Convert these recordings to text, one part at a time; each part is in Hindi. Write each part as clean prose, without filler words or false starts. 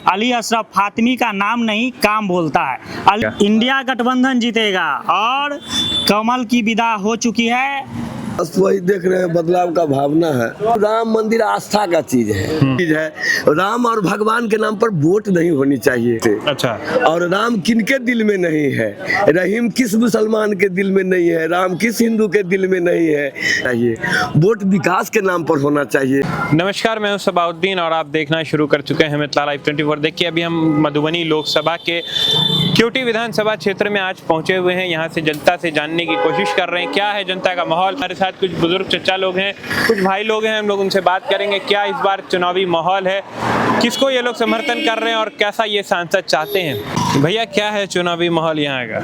अली अशरफ फातिमी का नाम नहीं काम बोलता है। इंडिया गठबंधन जीतेगा और कमल की विदा हो चुकी है। बस वही देख रहे हैं, बदलाव का भावना है। राम मंदिर आस्था का चीज है। राम और भगवान के नाम पर वोट नहीं होनी चाहिए। अच्छा। और राम किनके दिल में नहीं है, रहीम किस मुसलमान के दिल में नहीं है, राम किस हिंदू के दिल में नहीं है। चाहिए वोट विकास के नाम पर होना चाहिए। नमस्कार, मैं हूं सबाउद्दीन और आप देखना शुरू कर चुके हैं मिथिला लाइव 24। देखिए, अभी हम मधुबनी लोकसभा के क्योटी विधानसभा क्षेत्र में आज पहुंचे हुए हैं। यहाँ से जनता से जानने की कोशिश कर रहे हैं क्या है जनता का माहौल। हमारे साथ कुछ बुजुर्ग चचा लोग हैं, कुछ भाई लोग हैं, हम लोग उनसे बात करेंगे क्या इस बार चुनावी माहौल है, किसको ये लोग समर्थन कर रहे हैं और कैसा ये सांसद चाहते हैं। भैया, क्या है चुनावी माहौल यहाँ का?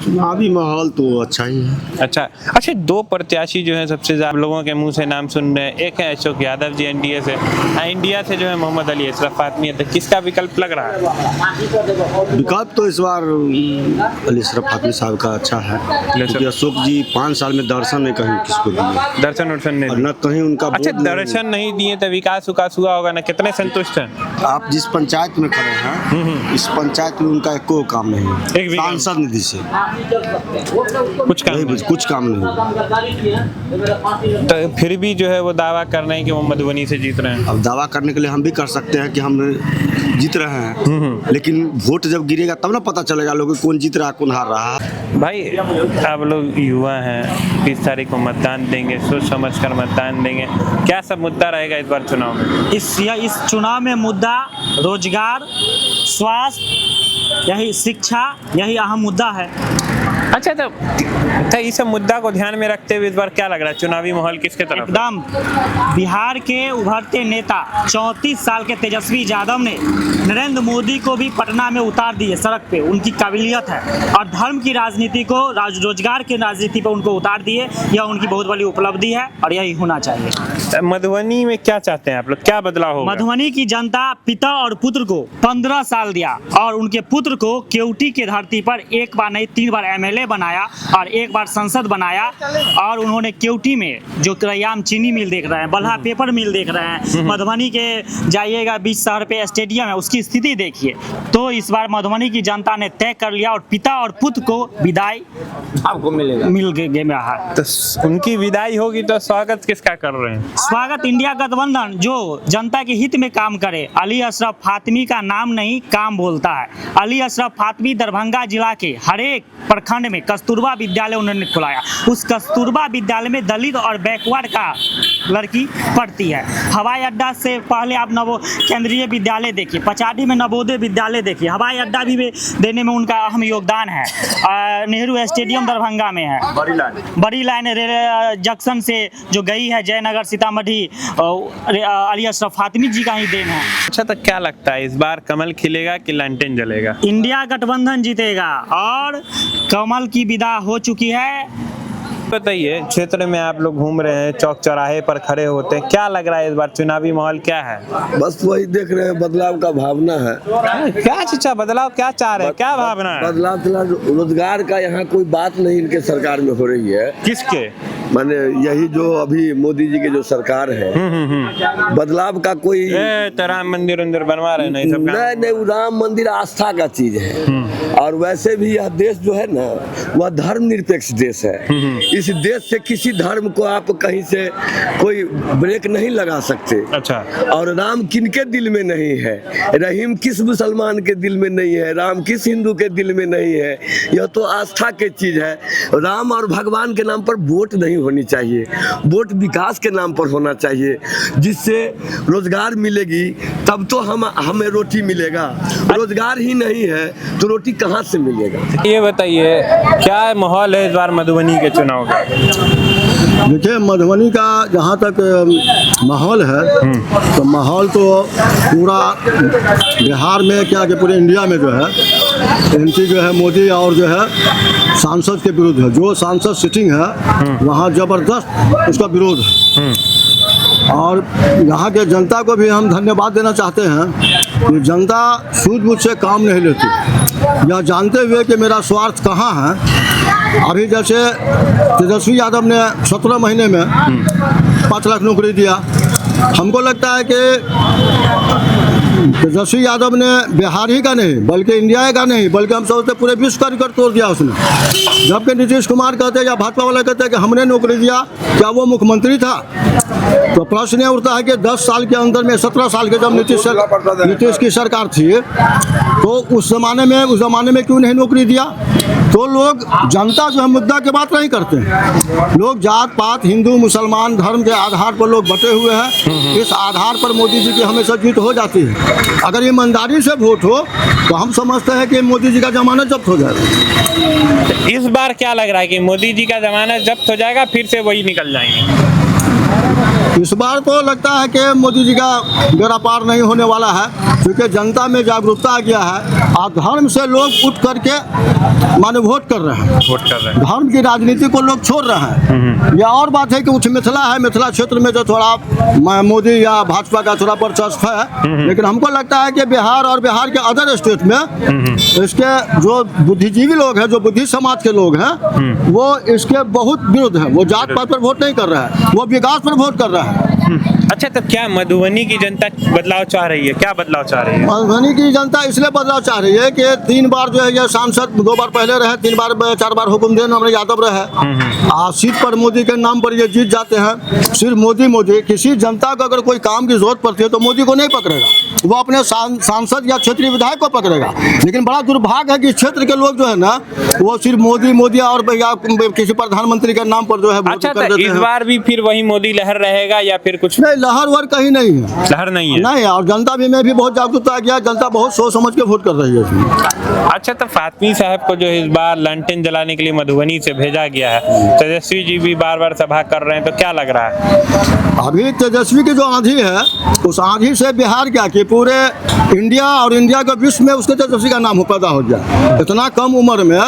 चुनावी माहौल तो अच्छा ही है। अच्छा, दो प्रत्याशी जो है सबसे ज्यादा लोगों के मुंह से नाम सुन रहे हैं। एक है अशोक यादव जी एनडीए से, इंडिया से जो है मोहम्मद अली अशरफ फातिमी है। तो किसका विकल्प लग रहा है? विकल्प तो इस बार अली अशरफ फातिमी साहब का अच्छा है, क्योंकि अशोक जी 5 साल में दर्शन नहीं कहीं किसको दिए। दर्शन नहीं न कहीं उनका। अच्छा, दर्शन नहीं दिए तो विकास हुआ होगा ना? कितने संतुष्ट हैं आप जिस पंचायत में खड़े हैं, इस पंचायत में उनका कोई काम नहीं है। सांसद निधि से कुछ काम नहीं। तो फिर भी जो है वो दावा कर रहे हैं कि वो मधुबनी से जीत रहे हैं। अब दावा करने के लिए हम भी कर सकते हैं कि हम जीत रहे हैं, लेकिन वोट जब गिरेगा तब ना पता चलेगा लोगों को कौन जीत रहा है कौन हार रहा है। भाई, आप लोग युवा हैं, 20 तारीख को मतदान देंगे, सोच समझ कर मतदान देंगे। क्या सब मुद्दा रहेगा इस बार चुनाव में? इस चुनाव में मुद्दा रोजगार, स्वास्थ्य, यही शिक्षा, यही अहम मुद्दा है। अच्छा, तो इस सब मुद्दा को ध्यान में रखते हुए इस बार क्या लग रहा है चुनावी माहौल किसके तरफ? एकदम बिहार के उभरते नेता 34 साल के तेजस्वी यादव ने नरेंद्र मोदी को भी पटना में उतार दिए सड़क पे। उनकी काबिलियत है और धर्म की राजनीति को रोजगार की राजनीति पे उनको उतार दिए। यह उनकी बहुत बड़ी उपलब्धि है और यही होना चाहिए। मधुबनी में क्या चाहते हैं आप लोग, क्या बदलाव होगा? मधुबनी की जनता पिता और पुत्र को 15 साल दिया और उनके पुत्र को केवटी के धरती पर एक बार नहीं 3 बार एमएलए बनाया और एक बार संसद बनाया। और उन्होंने केवटी में जो रैयाम चीनी मिल देख रहे हैं, बल्हा पेपर मिल देख रहे हैं, मधुबनी के जाइएगा बीच शहर पे स्टेडियम है, उसकी स्थिति देखिए। तो इस बार मधुबनी की जनता ने तय कर लिया और पिता और पुत्र को विदाई आपको मिल रहा है। तो उनकी विदाई होगी तो स्वागत किसका कर रहे हैं? स्वागत इंडिया गठबंधन जो जनता के हित में काम करे। अली अशरफ फातिमी का नाम नहीं काम बोलता है। अली अशरफ फातिमी दरभंगा जिला के हर एक प्रखंड में कस्तूरबा विद्यालय उन्होंने खुलाया। उस कस्तूरबा विद्यालय में दलित और बैकवर्ड का लड़की पढ़ती है। हवाई अड्डा से पहले आप केंद्रीय विद्यालय देखिए, पचाडी में नवोदय विद्यालय देखिए, हवाई अड्डा भी देने में उनका अहम योगदान है। नेहरू स्टेडियम दरभंगा में है। बड़ी लाइन रेल जंक्शन से जो गई है जयनगर सीतामढ़ी, अली अशरफ फातिमी जी का ही देन है। अच्छा, तो क्या लगता है इस बार कमल खिलेगा कि लैंटेन जलेगा? इंडिया गठबंधन जीतेगा और कमल की विदा हो चुकी है। बताइए, क्षेत्र में आप लोग घूम रहे हैं, चौक चौराहे पर खड़े होते हैं, क्या लग रहा है इस बार चुनावी माहौल क्या है? बस वही देख रहे हैं, बदलाव का भावना है। क्या चीज़ बदलाव क्या चाह रहे हैं, क्या भावना है? बदलाव रोजगार का यहाँ कोई बात नहीं इनके सरकार में हो रही है। किसके? माने यही जो अभी मोदी जी के जो सरकार है, बदलाव का कोई तो राम मंदिर बनवा रहे हैं सब? नहीं, राम मंदिर आस्था का चीज है। और वैसे भी यह देश जो है ना, वह धर्मनिरपेक्ष देश है। इस देश से किसी धर्म को आप कहीं से कोई ब्रेक नहीं लगा सकते। अच्छा। और राम किनके दिल में नहीं है, रहीम किस मुसलमान के दिल में नहीं है, राम किस हिंदू के दिल में नहीं है। यह तो आस्था की चीज है। राम और भगवान के नाम पर वोट नहीं होनी चाहिए, वोट विकास के नाम पर होना चाहिए, जिससे रोजगार मिलेगी तब तो हमें रोटी मिलेगा। रोजगार ही नहीं है तो रोटी कहाँ से मिलेगा? ये बताइए, क्या माहौल है इस बार मधुबनी के चुनाव का? देखिए, मधुबनी का जहाँ तक माहौल है, तो माहौल तो पूरा बिहार में क्या कि पूरे इंडिया में जो है एमपी जो है मोदी और जो है सांसद के विरुद्ध है। जो सांसद सिटिंग है वहाँ जबरदस्त उसका विरोध है। और यहाँ के जनता को भी हम धन्यवाद देना चाहते हैं कि जनता सूझबूझ से काम नहीं लेती, यह जानते हुए कि मेरा स्वार्थ कहाँ है। अभी जैसे तेजस्वी यादव ने 17 महीने में 5 लाख नौकरी दिया। हमको लगता है कि तेजस्वी यादव ने बिहार ही का नहीं बल्कि इंडिया का नहीं बल्कि हम समझते पूरे विश्व का रिकॉर्ड तोड़ दिया उसने। जबकि नीतीश कुमार कहते हैं या भाजपा वाले कहते हैं कि हमने नौकरी दिया, क्या वो मुख्यमंत्री था? तो प्रश्न ये उठता है कि 10 साल के अंदर में 17 साल के जब नीतीश की सरकार थी तो उस जमाने में क्यों नहीं नौकरी दिया? तो लोग जनता जो है मुद्दा की बात नहीं करते हैं। लोग जात पात हिंदू मुसलमान धर्म के आधार पर लोग बटे हुए हैं। इस आधार पर मोदी जी की हमेशा जीत हो जाती है। अगर ईमानदारी से वोट हो तो हम समझते हैं कि मोदी जी का जमानत जब्त हो जाएगा। इस बार क्या लग रहा है कि मोदी जी का जमानत जब्त हो जाएगा, फिर से वही निकल जाएंगे? इस बार तो लगता है कि मोदी जी का बेड़ा पार नहीं होने वाला है, क्योंकि जनता में जागरूकता आ गया है और धर्म से लोग उठ करके माने वोट कर रहे हैं। धर्म की राजनीति को लोग छोड़ रहे हैं। यह और बात है कि कुछ मिथिला है, मिथिला क्षेत्र में जो थोड़ा मोदी या भाजपा का थोड़ा वर्चस्व है, लेकिन हमको लगता है कि बिहार और बिहार के अदर स्टेट में इसके जो बुद्धिजीवी लोग हैं, जो बुद्धि समाज के लोग हैं, वो इसके बहुत विरुद्ध है। वो जात पात पर वोट नहीं कर रहा है, वो विकास पर वोट कर रहा है। अच्छा, तो क्या मधुबनी की जनता बदलाव चाह रही है? क्या बदलाव चाह रही है मधुबनी की जनता? इसलिए बदलाव चाह रही है कि 3 बार जो है ये सांसद 2 बार पहले रहे, 3 बार 4 बार हुकुमदेन हमारे यादव रहे। सीट पर मोदी के नाम पर ये जीत जाते हैं। सिर्फ मोदी किसी जनता को अगर कोई काम की जरूरत पड़ती है तो मोदी को नहीं पकड़ेगा, वो अपने सांसद या क्षेत्रीय विधायक को पकड़ेगा। लेकिन बड़ा दुर्भाग्य है कि क्षेत्र के लोग जो है ना, वो सिर्फ मोदी और किसी प्रधानमंत्री के नाम पर जो है अच्छा, तो इस बार भी फिर वही मोदी लहर रहेगा या फिर कुछ? नहीं, लहर वर कहीं नहीं है। लहर नहीं है? नहीं। और जनता में भी बहुत जागरूकता आ गया, जनता बहुत सोच समझ के वोट कर रही है इसमें। अच्छा, तो फातमी साहब को जो इस बार लंटेन जलाने के लिए मधुबनी से भेजा गया है, तेजस्वी जी भी बार सभा कर रहे हैं, तो क्या लग रहा है? अभी तेजस्वी की जो आंधी है, उस आंधी से बिहार क्या कि पूरे इंडिया और इंडिया के विश्व में उसके तेजस्वी का नाम पैदा हो गया। इतना कम उम्र में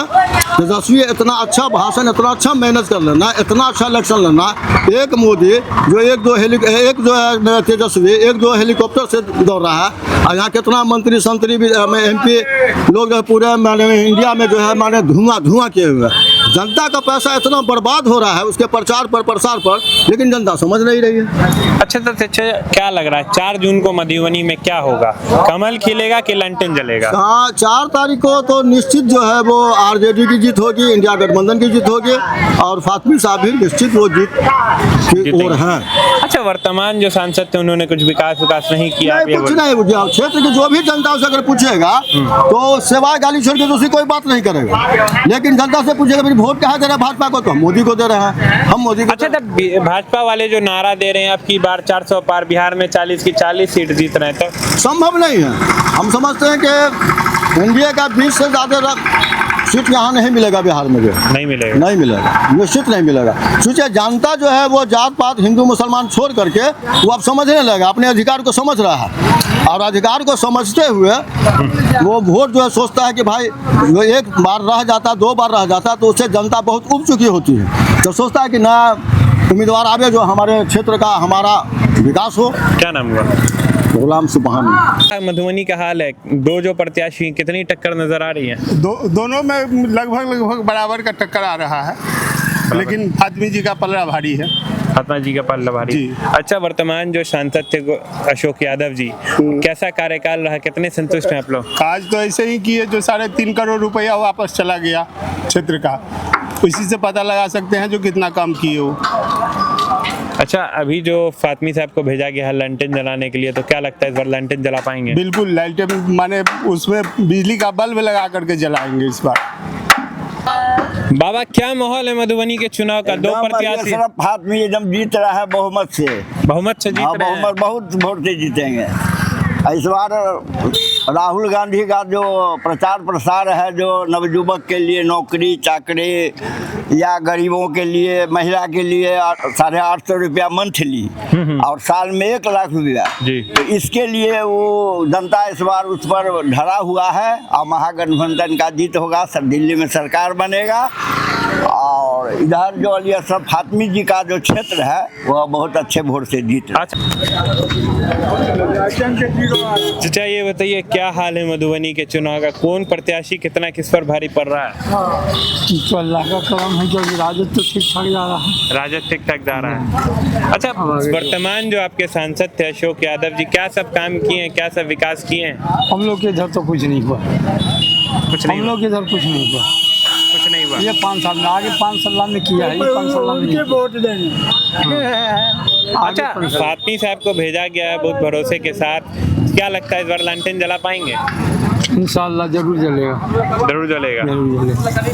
तेजस्वी इतना अच्छा भाषण, इतना अच्छा मैनेज कर लेना, इतना अच्छा इलेक्शन लेना। एक मोदी जो एक जो है तेजस्वी 1-2 हेलीकॉप्टर से दौड़ रहा है, और यहाँ कितना मंत्री संतरी MP लोग पूरे इंडिया में जो है माने धुआं किए हुए। जनता का पैसा इतना बर्बाद हो रहा है उसके प्रचार पर प्रसार पर, लेकिन जनता समझ नहीं रही है। अच्छा, तो क्या लग रहा है 4 जून को मधुबनी में क्या होगा? कमल खिलेगा कि लंटेन जलेगा? 4 तारीख को तो निश्चित जो है वो RJD की जीत होगी, इंडिया गठबंधन की जीत होगी, और फातमी साहब भी निश्चित वो जीत की ओर हैं। अच्छा, वर्तमान जो सांसद थे उन्होंने कुछ विकास नहीं किया? कुछ नहीं बुझा। क्षेत्र की जो भी जनता से अगर पूछेगा तो सेवा गाली छोड़ के दूसरी कोई बात नहीं करेगा, लेकिन जनता से पूछेगा वोट कहाँ दे रहे हैं भाजपा को, तो हम मोदी को दे रहे हैं, हम मोदी को। अच्छा, तो भाजपा वाले जो नारा दे रहे हैं अब की बार 400 पार, बिहार में 40 की 40 सीट जीत रहे हैं, तो संभव नहीं है। हम समझते हैं कि एनडीए का 20 से ज़्यादा सीट यहाँ नहीं मिलेगा बिहार में, जो नहीं मिलेगा, निश्चित नहीं मिलेगा। सोचिए जनता जो है वो जात पात हिंदू मुसलमान छोड़ करके वो अब समझने लगा, अपने अधिकार को समझ रहा है, और अधिकार को समझते हुए वो वोट जो है सोचता है कि भाई वो 1 बार रह जाता, 2 बार रह जाता तो उससे जनता बहुत उब चुकी होती है, तो सोचता है कि नया उम्मीदवार आवे जो हमारे क्षेत्र का हमारा विकास हो। क्या नाम हुआ? गुलाम सुबहानी। मधुबनी का हाल है, 2 जो प्रत्याशी, कितनी टक्कर नजर आ रही है? दोनों में लगभग बराबर का टक्कर आ रहा है, लेकिन फातमी जी का पलड़ा भारी है। फातमा जी का पलड़ा भारी। अच्छा, वर्तमान जो सांसद थे अशोक यादव जी, कैसा कार्यकाल रहा, कितने संतुष्ट हैं आप लोग? काज तो ऐसे ही किए जो 3.5 करोड़ रुपया वापस चला गया क्षेत्र का, इसी से पता लगा सकते हैं जो कितना काम किए हो। अच्छा, अभी जो फातमी साहब को भेजा गया है लंटेन जलाने के लिए, तो क्या लगता है इस बार लंटेन जला पाएंगे? बिल्कुल, लालटेन माने उसमें बिजली का बल्ब लगा करके जलाएंगे इस बार। बाबा, क्या माहौल है मधुबनी के चुनाव का? 2 प्रत्याशी। फातमी एकदम जीत रहा है बहुमत से जीत रहे हैं। बहुत वोट से जीतेंगे इस बार। राहुल गांधी का जो प्रचार प्रसार है, जो नवयुवक के लिए नौकरी चाकरी या गरीबों के लिए, महिला के लिए 850 रुपया मंथली और साल में 1 लाख रुपया, तो इसके लिए वो जनता इस बार उस पर ढला हुआ है, और महागठबंधन का जीत होगा, सब दिल्ली में सरकार बनेगा, और इधर जो अली अशरफ फातमी जी का जो क्षेत्र है वह बहुत अच्छे वोट से जीत रहे। चाचा ये बताइए क्या हाल है मधुबनी के चुनाव का, कौन प्रत्याशी कितना किस पर भारी पड़ रहा है? तो अल्लाह का करम है कि राजद तो ठीक ठाक जा रहा है। राजद ठीक ठाक जा रहा है। अच्छा, वर्तमान जो आपके सांसद थे अशोक यादव जी, क्या सब काम किए हैं, क्या सब विकास किए हैं? हम लोग के इधर तो कुछ नहीं हुआ, कुछ नहीं हम लोग के इधर कुछ नहीं हुआ। कुछ नहीं हुआ। ये 5 साल में, आगे 5 साल में किया है, ये 5 साल में नहीं वोट देंगे। अच्छा, फातमी साहब को भेजा गया है बहुत भरोसे के साथ, क्या लगता है इस बार लालटेन जला पाएंगे? इंशाल्लाह जरूर जलेगा, जरूर जलेगा। जरूर जलेगा।